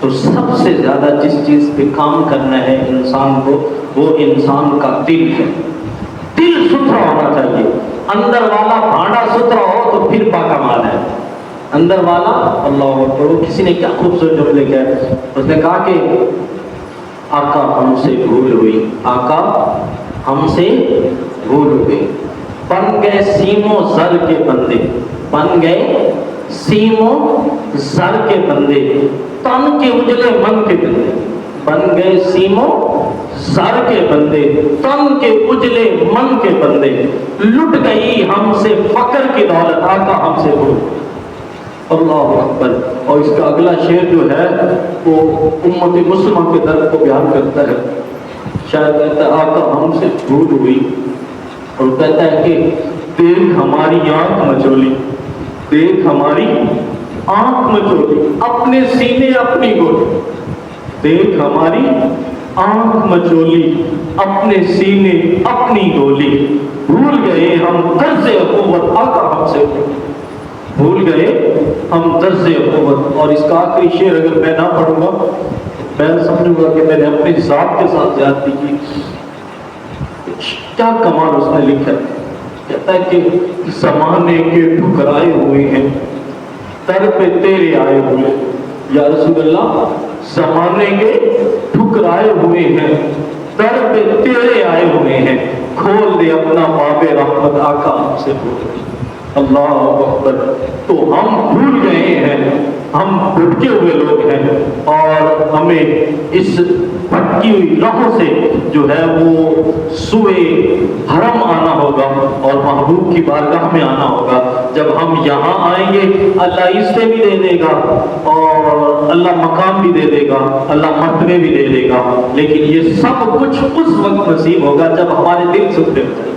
تو سب سے زیادہ جس چیز پہ کام کرنا ہے انسان کو، وہ انسان کا دل ہے۔ دل ستھرا ہونا چاہیے، اندر والا بھانڈا ستھرا ہو تو پھر پاکمال ہے۔ اندر والا اللہ اکبر، وہ کسی نے کیا خوبصورت جملے کہے، اس نے کہا کہ آقا ہم سے بھول ہوئی، آقا ہم سے بھول ہوئی، بن گئے سیم و زر کے بندے، بن گئے سیم و زر کے بندے، تن کے اجلے من کے بندے، بن گئے سیم و زر کے بندے، تن کے اجلے من کے بندے، لٹ گئی ہم سے فقر کی دولت، آقا ہم سے بھول۔ اللہ اکبر۔ اور اس کا اگلا شعر جو ہے وہ امت مسلمہ کے درد کو بیان کرتا ہے۔ شاید کہتا ہے آقا ہم سے بھول ہوئی، اور کہتا ہے کہ دیکھ ہماری آنکھ مچولی، دیکھ ہماری آنکھ مچولی، اپنے سینے اپنی گولی، دیکھ ہماری آنکھ مچولی، اپنے سینے اپنی گولی، بھول گئے ہم طرز اخوت، آقا ہم سے بھول گئے ہم طرز اخوت۔ اور اس کا آخری شعر اگر میں نہ پڑھوں گا میں سمجھوں گا کہ میں نے اپنی ذات کے ساتھ زیادتی کی۔ کیا کمال اس نے لکھا ہے، کہتا ہے کہ زمانے کے ٹھکرائے ہوئے ہیں، در پہ تیرے آئے ہوئے، یا رسول اللہ زمانے کے ٹھکرائے ہوئے ہیں، در پہ تیرے آئے ہوئے ہیں، کھول دے اپنا باب رحمت، آقا ہم سے بھول۔ اللہ اکبر۔ تو ہم بھول گئے ہیں، ہم بھٹکے ہوئے لوگ ہیں، اور ہمیں اس بھٹکی ہوئی راہوں سے جو ہے وہ سوئے حرم آنا ہوگا، اور محبوب کی بارگاہ میں آنا ہوگا۔ جب ہم یہاں آئیں گے اللہ عزتیں بھی دے دے گا، اور اللہ مقام بھی دے دے گا، اللہ مرتبے بھی دے دے گا، لیکن یہ سب کچھ اس وقت نصیب ہوگا جب ہمارے دل ستھرے ہو جائیں۔